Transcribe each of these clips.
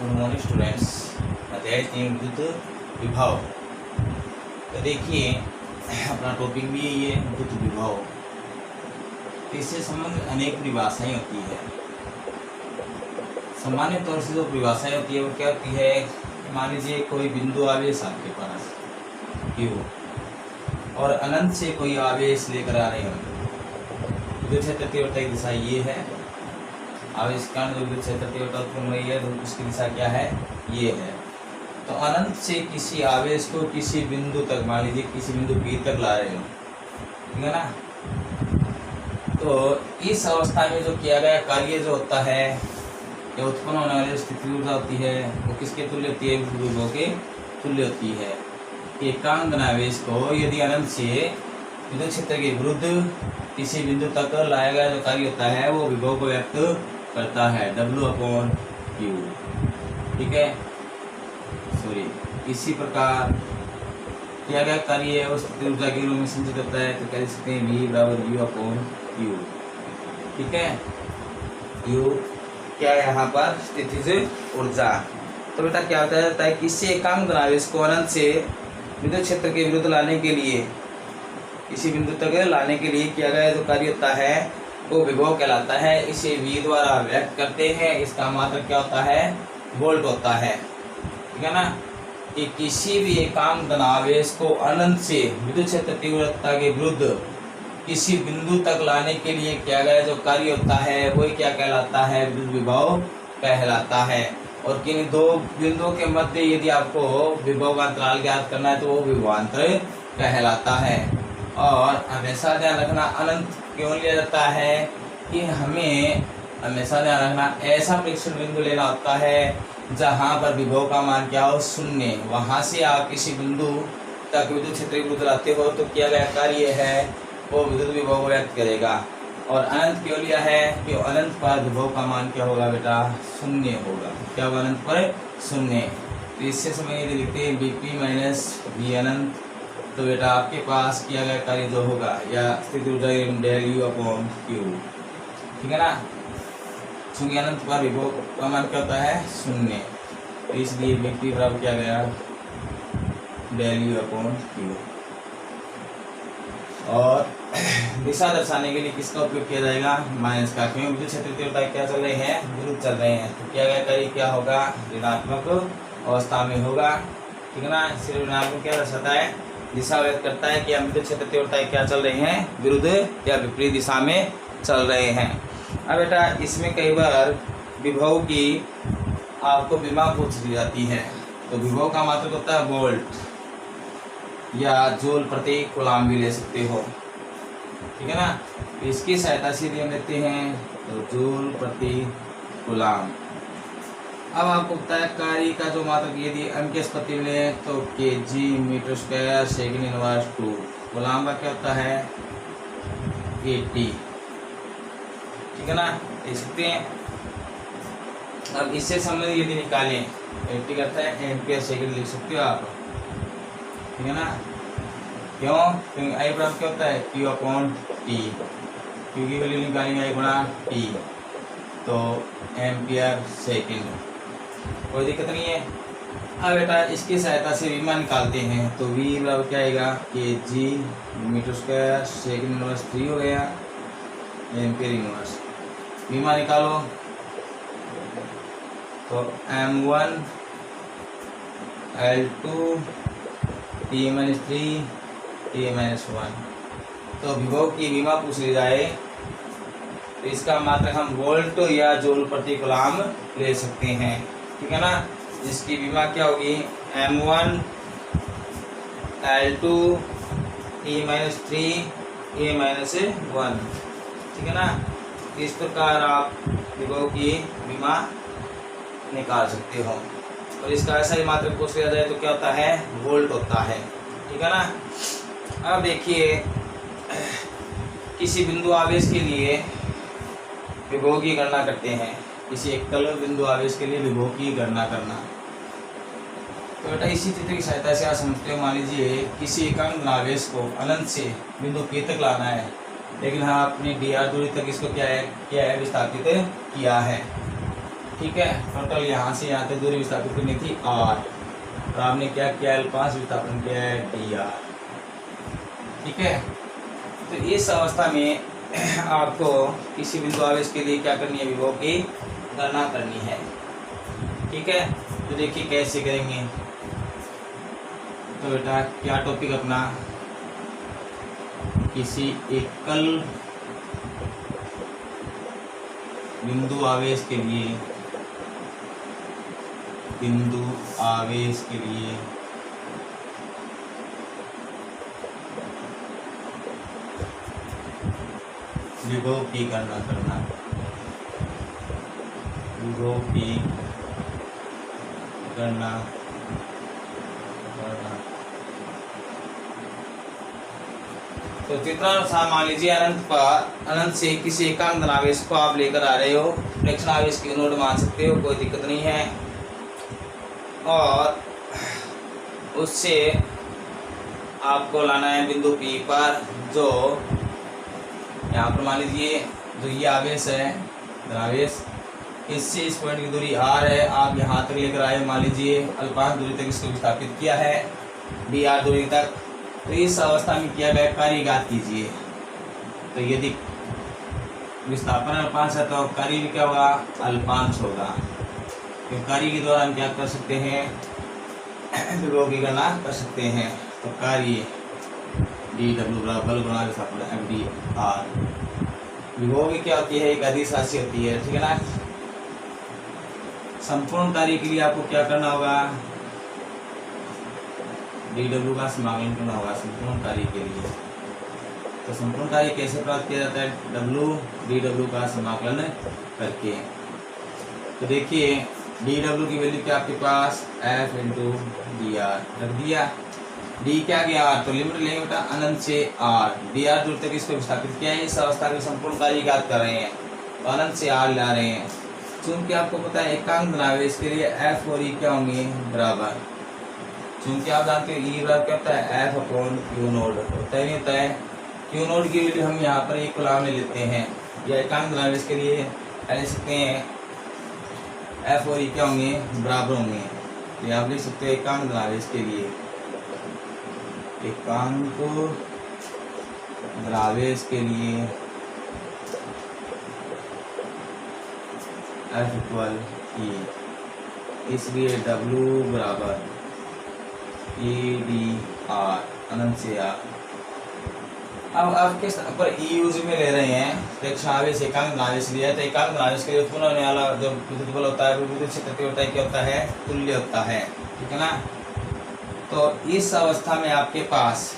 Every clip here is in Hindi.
Good morning students. अध्याय 3 विद्युत विभव। तो देखिए अपना टॉपिक भी यही है, विद्युत विभव। इससे संबंधित अनेक परिभाषाएं होती है। सामान्य तौर से जो परिभाषाएं होती है वो क्या होती है, मान लीजिए कोई बिंदु आवेश आपके पास Q और अनंत से कोई आवेश लेकर आ रहे हो। विद्युत क्षेत्र तीव्रता की दिशा ये है, आवेश का जो विद्युत क्षेत्र तीव्रता उत्पन्न हो रही है तो उसकी दिशा क्या है, ये है। तो अनंत से किसी आवेश को किसी बिंदु तक, मान लीजिए किसी बिंदु P तक ला रहे हो, ठीक है ना। तो इस अवस्था में जो किया गया कार्य जो होता है, जो उत्पन्न होने वाली स्थिति ऊर्जा होती है वो किसके तुल्य होती है, विभव के तुल्य होती है। एकांक धनावेश को यदि अनंत से विद्युत क्षेत्र के विरुद्ध किसी बिंदु तक लाया गया जो कार्य होता है वो विभव को व्यक्त करता है, W/Q, ठीक है। सॉरी, इसी प्रकार किया गया कार्य है उस स्थिति ऊर्जा के रूप में संचित होता है, तो कह सकते हैं V/U/Q, ठीक है। U क्या है यहाँ पर, स्थितिज ऊर्जा। तो बेटा क्या होता है, किसी एकांक धनावेश को अनंत से विद्युत क्षेत्र के विरुद्ध लाने के लिए, किसी बिंदु तक लाने के लिए किया गया जो कार्य होता है वो विभव कहलाता है। इसे V द्वारा व्यक्त करते हैं। इसका मात्रक क्या होता है, वोल्ट होता है, ठीक है ना। कि किसी भी एकांक धनावेश को अनंत से विद्युत क्षेत्र तीव्रता के विरुद्ध किसी बिंदु तक लाने के लिए किया गया जो कार्य होता है वही क्या कहलाता है, विद्युत विभव कहलाता है। और किन दो बिंदुओं के मध्य यदि आपको विभव का अंतराल ज्ञात करना है तो वो विभवांतर कहलाता है। और हमेशा ध्यान रखना, अनंत क्यों लिया जाता है कि हमें हमेशा ध्यान रखना ऐसा परीक्षण बिंदु लेना होता है जहाँ पर विभव का मान क्या हो, शून्य। वहाँ से आप किसी बिंदु तक विद्युत क्षेत्र के विरुद्ध लाते हो तो किया गया कार्य है वो विद्युत विभव को व्यक्त करेगा। और अनंत क्यों लिया है कि अनंत पर विभव का मान क्या होगा बेटा, शून्य होगा। क्या होगा, अनंत पर शून्य। तो इससे समय यदि लिखते हैं Vp माइनस V अनंत, तो बेटा आपके पास किया गया कार्य जो होगा या स्थिति ऊर्जा ΔU/Q, ठीक है ना। चूंकि अनंत पर विभव का मान क्या होता है, शून्य, तो इसलिए Vp बराबर किया गया ΔU/Q। और दिशा दर्शाने के लिए किसका उपयोग किया जाएगा, माइनस का, क्योंकि विद्युत क्षेत्र तीव्रता क्या चल रहे हैं, विरुद्ध चल रहे हैं। तो किया गया कार्य क्या होगा, ऋणात्मक अवस्था में होगा, ठीक है ना। सिर्फ ऋणात्मक क्या दर्शाता है, दिशा व्यक्त करता है कि हम विद्युत क्षेत्र तीव्रता क्या चल रहे हैं, विरुद्ध या विपरीत दिशा में चल रहे हैं। अब बेटा इसमें कई बार विभव की आपको विमा पूछ ली जाती है, तो विभव का मात्रक होता है वोल्ट या जूल प्रति कूलाम भी ले सकते हो, ठीक है ना। इसकी सहायता से यदि हम लेते हैं तो जूल प्रति कूलाम। अब आपको पता है कार्य का जो मात्रक यदि अंक स्पति मिले तो kg metre square second inverse 2, coulomb का क्या होता है 80, ठीक है ना, देख सकते हैं। अब इससे संबंधित यदि निकालें 80 करता है एम्पियर सेकंड लिख सकते हो आप, ठीक है ना। क्यों, क्योंकि आई बराबर क्या होता है Q/T, Q की वैल्यू निकालेंगे I/T, तो एम्पियर सेकंड, कोई दिक्कत नहीं है। अब बेटा इसकी सहायता से विमा निकालते हैं, तो V बराबर क्या आएगा kg metre square second inverse 3 हो गया एम्पियर इनवर्स। विमा निकालो तो M1 L2 T-3 T-1। तो विभव की विमा पूछ ली जाए तो इसका मात्रक हम वोल्ट या जूल प्रति कूलाम ले सकते हैं, ठीक है ना। जिसकी विमा क्या होगी M1 L2 T-3 T-1, ठीक है ना। इस प्रकार आप विभव की विमा निकाल सकते हो। और इसका ऐसा ही मात्रक पूछ लिया जाए तो क्या होता है, वोल्ट होता है, ठीक है ना। अब देखिए किसी बिंदु आवेश के लिए विभव की गणना करते हैं, किसी एकल बिंदु आवेश के लिए विभव की गणना करना। तो बेटा इसी चित्र की सहायता से आप समझते हो, मान लीजिए किसी एकांक धनावेश को अनंत से बिंदु P तक लाना है, लेकिन हाँ अपनी dr दूरी तक इसको क्या है विस्थापित किया है। ठीक है। टोटल यहाँ से यहाँ तक दूरी विस्थापित करनी थी r, और आपने क्या किया L5 विस्थापन किया है dr, ठीक है। तो इस अवस्था में आपको किसी बिंदु आवेश के लिए क्या करनी है, विभव की गणना करनी है, ठीक है। तो देखिए कैसे करेंगे। तो बेटा क्या टॉपिक अपना, किसी एकल बिंदु आवेश के लिए विभव की गणना करना, विभव की गणना करना। तो चित्रानुसार मान लीजिए अनंत से किसी एकांक धनावेश को आप लेकर आ रहे हो, प्रेक्षण आवेश की नोड मान सकते हो, कोई दिक्कत नहीं है। और उससे आपको लाना है बिंदु P पर, जो यहाँ पर मान लीजिए जो ये आवेश है धनावेश, इससे इस पॉइंट की दूरी r है, आप यहाँ तक लेकर आए, मान लीजिए अल्पांश दूरी तक इसको विस्थापित किया है dr दूरी तक। तो इस अवस्था में किया गया कार्य ज्ञात कीजिए। तो यदि विस्थापन अल्पांश है तो कार्य भी क्या होगा, अल्पांश होगा। तो कार्य के द्वारा हम क्या कर सकते हैं, विभव की गणना कर सकते हैं। तो कार्य dw बल गुणा विस्थापन mdr। विभव की क्या होती है, एक अदिश राशि होती है, ठीक है ना। संपूर्ण कार्य के लिए आपको क्या करना होगा, dw का समाकलन करना होगा संपूर्ण कार्य के लिए। तो संपूर्ण कार्य कैसे प्राप्त किया जाता है, dw का समाकलन करके। तो देखिए dw की वैल्यू क्या आपके पास, f इंटू dr रख दिया। d क्या गया, तो लिमिट लेंगे बेटा अनंत से r, dr दूर तक इसको विस्थापित किया है। इस अवस्था के संपूर्ण कार्य ज्ञात कर रहे हैं, तो अनंत से r ला रहे हैं। चूंकि आपको पता है एकांक धनावेश के लिए f और e क्या होंगे, बराबर। चूंकि आप जानते हो e बराबर क्या होता है, f अपॉन क्यू नोड होता है, नहीं होता है। क्यू नोड की वैल्यू हम यहाँ पर एक कॉलम में लेते हैं, या एकांक धनावेश के लिए ले सकते हैं f और e क्या होंगे, बराबर होंगे। तो आप लिख सकते हो एकांक धनावेश के लिए, एकांक धनावेश के लिए F इक्वल E, इसलिए W बराबर EDR अनंत से R। अब आप किस पर E यूज में ले रहे हैं, प्रेक्षण आवेश एकांक धनावेश लिया है, तो एकांक धनावेश के लिए उत्पन्न होने वाला जो विद्युत बल होता है, विद्युत क्षेत्र होता है, क्या होता है, तुल्य होता है, ठीक है ना। तो इस अवस्था में आपके पास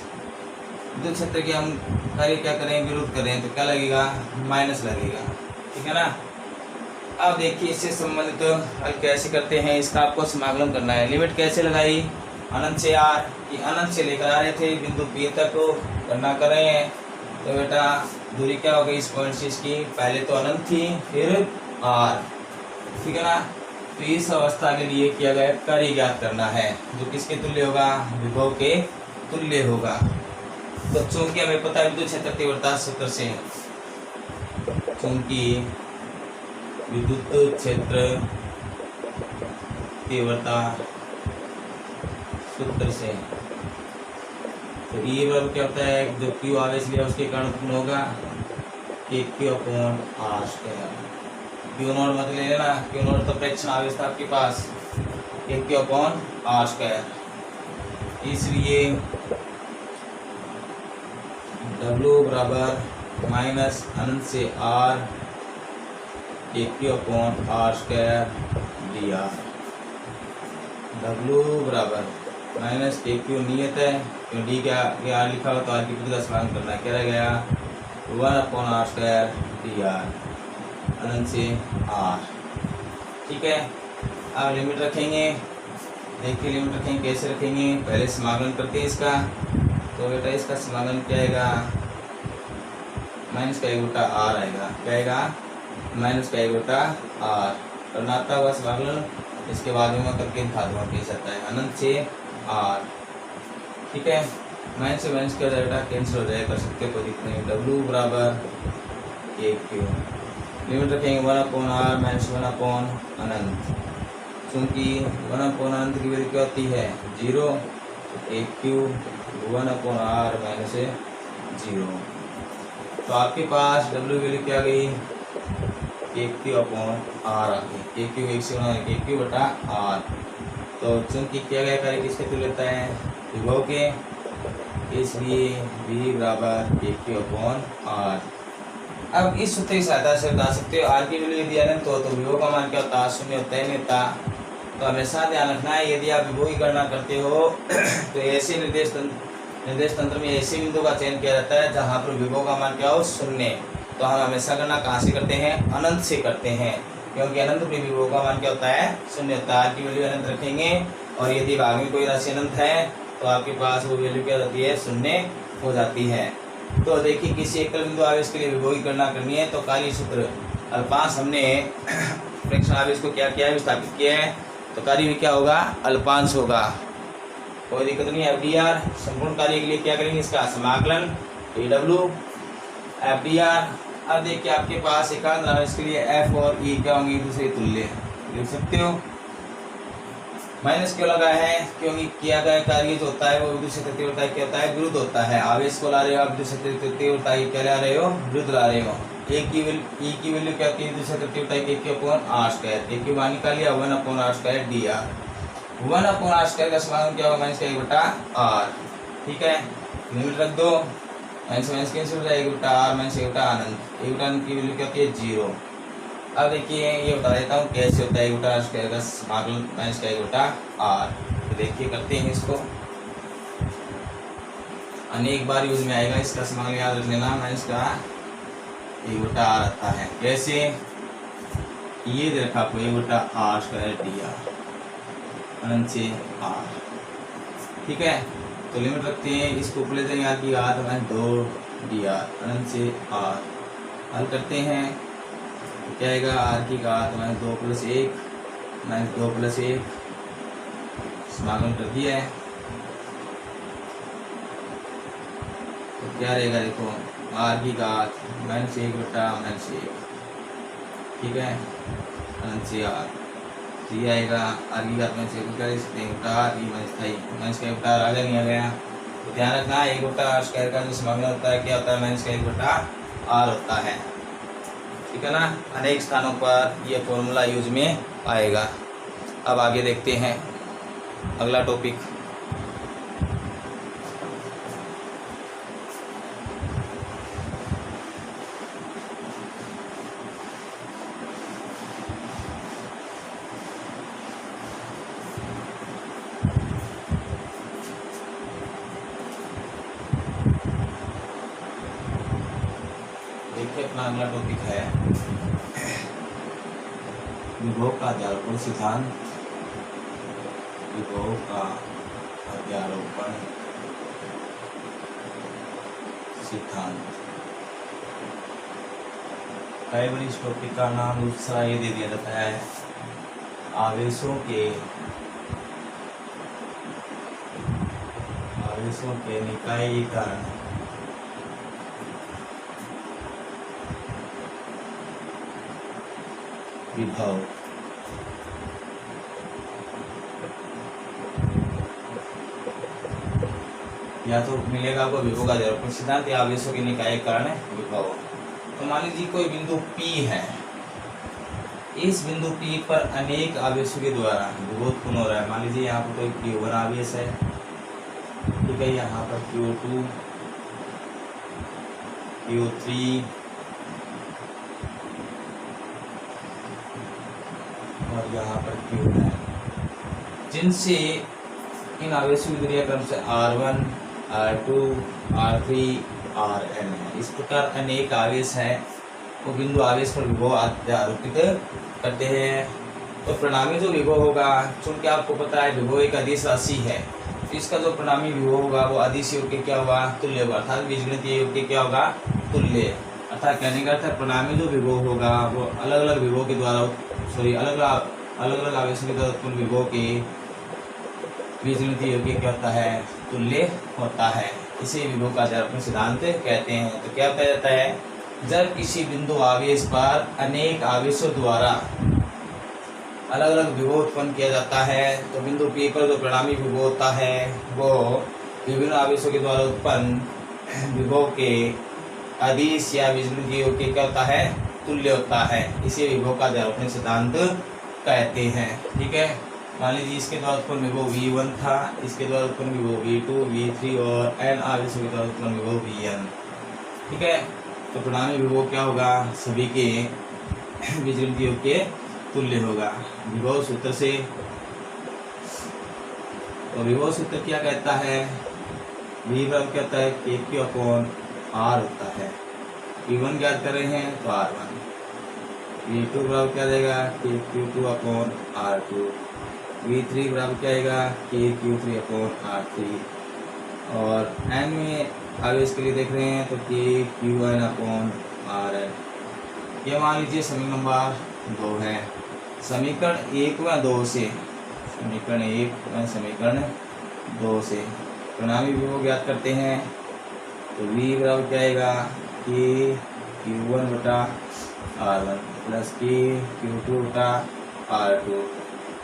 विद्युत क्षेत्र के हम कार्य क्या करें, विरुद्ध करें, तो क्या लगेगा, माइनस लगेगा, ठीक है ना। अब देखिए इससे संबंधित हल कैसे करते हैं, इसका आपको समाकलन करना है। लिमिट कैसे लगाई, अनंत से r, कि अनंत से लेकर आ रहे थे बिंदु P तक को गणना कर रहे हैं। तो बेटा दूरी क्या हो गई इस पॉइंट से इसकी, पहले तो अनंत थी फिर r, ठीक है ना। तो इस अवस्था के लिए किया गया कार्य ज्ञात करना है, जो किसके तुल्य होगा, विभव के तुल्य होगा। तो चूंकि हमें पता है विद्युत क्षेत्र तीव्रता सूत्र से, चूंकि विद्युत क्षेत्र तीव्रता सूत्र से, तो E बराबर क्या होता है, जो Q आवेश लिया उसके कारण उत्पन्न होगा Q upon R square. Q note मत ले लेना, Q नोट तो प्रेक्षण आवेश था आपके पास, Q अपॉन R स्क्वायर। इसलिए W बराबर माइनस अनंत से R Q upon R square dr। W बराबर माइनस Q नियत है, क्यों D क्या R लिखा हो तो R की पूरी का समाकलन करना है, क्या रह गया 1 अपॉन R स्क्वायर dr अनंत से R, ठीक है। अब लिमिट रखेंगे, देखिए लिमिट रखेंगे, कैसे रखेंगे, पहले समाकलन करते हैं इसका। तो बेटा इसका समाकलन क्या आएगा, माइनस का एक बटा R आएगा, क्या आएगा, माइनस का एक बटा R। करनाता हुआ समाकलन इसके बाद में मैं करके दिखा दूँगा कैसे आता है, अनंत से R, ठीक है। माइनस से माइनस क्या हो जाएगा, कैंसिल हो जाएगा, कर सकते हो, कोई दिक्कत नहीं। W बराबर Q लिमिट रखेंगे 1/r माइनस 1/अनंत। चूँकि 1/अनंत की वैल्यू क्या होती है 0, एक क्यूब 1/r माइनस 0। तो आपके पास W वैल्यू क्या गई KQ/r आ गई। KQ 1 से गुणा KQ/r। तो चूँकि किया गया कार्य किसके तुल्य होता है विभव के, इसलिए V बराबर KQ/r। अब इस सूत्र की सहायता से बता सकते हो आर की वैल्यु यदि अनंत हो तो विभव का मान क्या होता है 0 होता है नहीं होता। तो हमेशा ध्यान रखना है यदि आप विभव की गणना करते हो तो ऐसे निर्देश तंत्र में ऐसे बिंदु का चयन किया जाता है जहाँ पर विभव का मान क्या हो 0। तो हम हमेशा गणना कहाँ से करते हैं अनंत से करते हैं, क्योंकि अनंत में विभव का मान क्या होता है 0 होता है। आर की वैल्यू अनंत रखेंगे और यदि भाग में कोई राशि अनंत है तो आपके पास वो वैल्यू क्या होती है 0 हो जाती है। तो देखिए किसी एकल बिंदु आवेश के लिए विभव की गणना करनी है तो कार्य सूत्र अल्पांश हमने फ्रैक्शन आवेश को क्या किया है विस्थापित किया है, तो कार्य भी क्या होगा अल्पांश होगा, कोई दिक्कत नहीं। FDR संपूर्ण कार्य के लिए क्या करेंगे इसका समाकलन AW FDR। अब देखिए आपके पास एकांत आवेश के लिए F और E क्या होंगे दूसरे तुल्य लिख सकते हो। माइनस क्यों लगा है क्योंकि किया गया कार्य जो होता है वो विद्युत क्षेत्र तीव्रता क्या होता है विरुद्ध होता है। आवेश को ला रहे हो आप विद्युत क्षेत्र तीव्रता क्या ला रहे हो विरुद्ध ला रहे हो। E की वैल्यू क्या होती है विद्युत क्षेत्र तीव्रता KQ/r²। KQ मान निकाल लिया 1/r² dr। 1/r² का समाधान क्या होगा -1/r। ठीक है लिमिट रख दो माइनस कैंसिल हो जाएगा 1/r माइनस 1/अनंत। 1/अनंत की वैल्यू क्या होती है 0। अब देखिए ये बता देता हूँ कैसे होता है 1/r² का समाकलन माइनस 1/r। तो देखिए करते हैं इसको, अनेक बार यूज में आएगा इसका समाकलन याद रख लेना। माइनस का 1/r आता है कैसे ये दे रखा आपको 1/r² dr अनंत से r। ठीक है तो लिमिट रखते हैं इसको ऊपर ले जाएंगे r की घात -2 dr अनंत से r। हल करते हैं क्या आएगा r की घात -2 + 1 -2 + 1 समाकलन कर दिया है। तो क्या रहेगा देखो r की घात -1/-1। ठीक है अनंत से r। तो ये आएगा r की घात -1 कर सकते हैं माइनस का उतार आ गया नहीं आ गया। तो ध्यान रखना 1/r² का जो समाकलन होता है क्या होता है -1/r होता है। ठीक है ना, अनेक स्थानों पर यह फॉर्मूला यूज में आएगा। अब आगे देखते हैं अगला टॉपिक। देखिए अपना अगला टॉपिक है विभव का अध्यारोपण सिद्धांत। विभव का अध्यारोपण सिद्धांत। कई बार इस टॉपिक का नाम दूसरा ये दे दिया जाता है आवेशों के निकायीकरण। विभव या तो मिलेगा आपको विभव का अध्यारोपण सिद्धांत या आवेशों के निकायीकरण विभव। तो मान लीजिए कोई बिंदु P है, इस बिंदु P पर अनेक आवेशों के द्वारा विभव उत्पन्न हो रहा है। मान लीजिए यहाँ पर कोई Q1 आवेश है, ठीक है, यहाँ पर Q2 Q3 और यहाँ पर Q है, जिनसे इन आवेशों की दूरियां क्रम से R1 R2 R3 Rn है। इस प्रकार अनेक आवेश है वो बिंदु आवेश पर विभव आरोपित करते हैं। तो परिणामी जो विभव होगा, चूंकि आपको पता है विभव एक अदिश राशि है, तो इसका जो परिणामी विभव होगा वो अदिश योग के क्या होगा तुल्य होगा, अर्थात बीजगणितीय योग के क्या होगा तुल्य। अर्थात कहने का अर्थ परिणामी जो विभव होगा वो अलग अलग विभव के द्वारा अलग अलग आवेशों के द्वारा उत्पन्न विभव के बीजगणितीय योग के क्या होता है तुल्य होता है। इसे विभव का अध्यारोपण सिद्धांत कहते हैं। तो क्या बताया जाता है जब किसी बिंदु आवेश पर अनेक आवेशों द्वारा अलग अलग विभव उत्पन्न किया जाता है तो बिंदु P पर जो परिणामी विभव होता है वो विभिन्न आवेशों के द्वारा उत्पन्न विभव के अदिश या विचलन के क्या होता है, तुल्य होता है। इसे विभव का अध्यारोपण सिद्धांत कहते हैं। ठीक है, मान लीजिए इसके द्वारा उत्पन्न विभव V1 था, इसके द्वारा उत्पन्न विभव V2, V3 और n आवेशों के द्वारा उत्पन्न विभव Vn। ठीक है, तो परिणामी विभव क्या होगा, सभी के विचलन के तुल्य होगा विभव सूत्र से। तो विभव सूत्र क्या कहता है, V बराबर क्या होता है KQ/R होता है। V1 ज्ञात कर रहे हैं तो R1, V2 बराबर क्या देगा KQ2/R2, V3 बराबर क्या आएगा KQ3/R3 और n में आवेश के लिए देख रहे हैं तो KQ1/Rn। ये मान लीजिए समीकरण नंबर 2 है। समीकरण 1 व 2 से समीकरण 2 से परिणामी विभव ज्ञात करते हैं तो V बराबर क्या आएगा KQ1/R1 plus KQ2/R2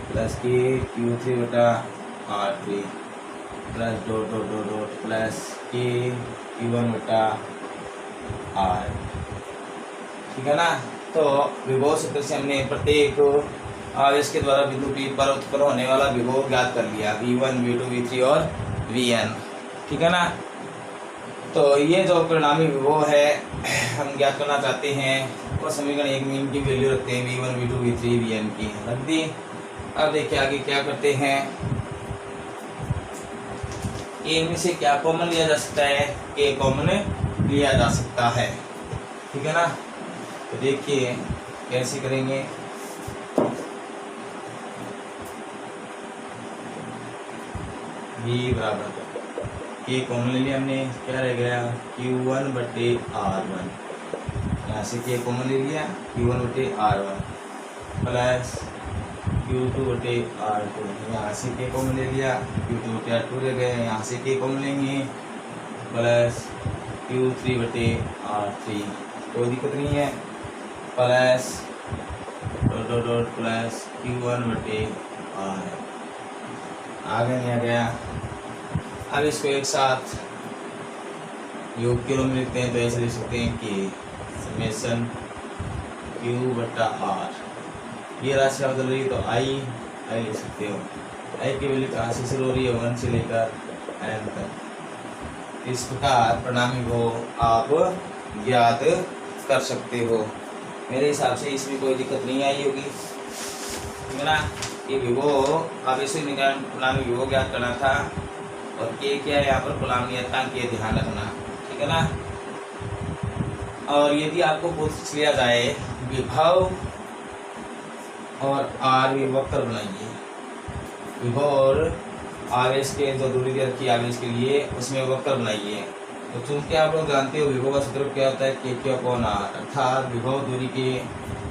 plus KQ3/R3 plus dot dot dot dot plus KQ1/R। ठीक है ना। तो विभव सूत्र से हमने प्रत्येक आवेश के द्वारा बिंदु P पर उत्पन्न होने वाला विभव ज्ञात कर लिया, V1, V2, V3 और Vn। ठीक है ना। तो ये जो परिणामी विभव है हम ज्ञात करना चाहते हैं वो समीकरण 1 में इनकी वैल्यू रखते हैं V1, V2, V3, Vn की रख दी। अब देखिए आगे क्या करते हैं, ए में से क्या कॉमन लिया जा सकता है, ए कॉमन लिया जा सकता है। ठीक है ना। तो देखिए कैसे करेंगे, V बराबर ए कॉमन ले लिया हमने, क्या रह गया Q1/R1, यहाँ से के कॉमन ले लिया Q1/R1 प्लस Q2/R2, यहाँ से के कॉमन ले लिया Q2/R2 रह गए, यहाँ से के कॉमन लेंगे प्लस Q3/R3, कोई दिक्कत नहीं है, plus dot dot dot plus Q1/R। आगे नहीं आ गया। अब इसको एक साथ योग के रूप में लिखते हैं तो ऐसे लिख सकते हैं कि समेशन Q/R, ये राशि बदल रही है तो I लिख सकते हो। I की वैल्यू कहाँ से शुरू हो रही है, 1 से लेकर n तक। इस प्रकार परिणामी वो आप ज्ञात कर सकते हो। मेरे हिसाब से इसमें कोई दिक्कत नहीं आई होगी। ठीक है ना। ये विभव आवेश निकाल परिणामी विभव ज्ञात करना था और के क्या है यहाँ पर गुलाम नियतांक के ध्यान रखना। ठीक है ना। और यदि आपको पूछ लिया जाए विभव और आर वक्र बनाइए, विभव और आवेश के जो दूरी दे रखी आवेश के लिए उसमें वक्र बनाइए, तो चूंकि आप लोग जानते हो विभव का सूत्र क्या होता है KQ/R, अर्थात विभव दूरी के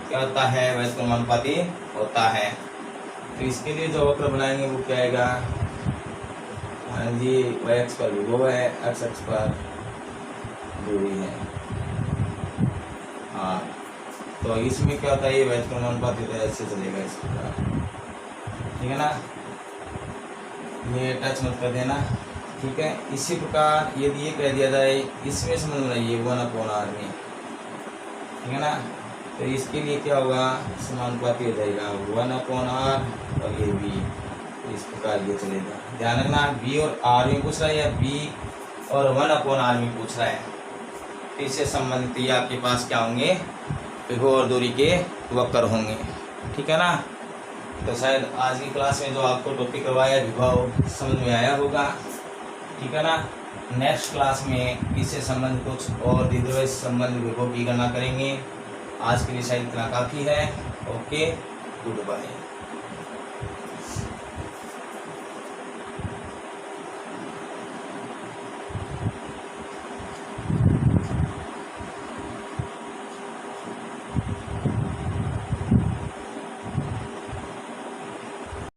क्या होता है व्युत्क्रमानुपाती होता है। तो इसके लिए जो वक्र बनाएंगे वो क्या आएगा, हाँ जी y अक्ष पर विभव है, x अक्ष पर दूरी है। हाँ, तो इसमें क्या होता है ये व्युत्क्रमानुपाती होता है, ऐसे चलेगा इस प्रकार। ठीक है ना। ये टच मत कर देना। ठीक है। इसी प्रकार यदि ये कह दिया जाए इसमें समझ बनाइए 1/R में। ठीक है ना। तो इसके लिए क्या होगा, समानुपाती हो जाएगा 1/R और ये V, इस प्रकार ये चलेगा। ध्यान रखना B और R में पूछ रहा है या B और 1/R में पूछ रहा है, तो इससे संबंधित ये आपके पास क्या होंगे, विभव और दूरी के वक्र होंगे। ठीक है ना। तो शायद आज की क्लास में जो आपको टॉपिक करवाया विभव समझ में आया होगा। ठीक है ना। नेक्स्ट क्लास में इससे संबंधित कुछ और द्विध्रुव संबंधित विभव की गणना करेंगे। आज के लिए शायद इतना काफ़ी है। Okay, good bye.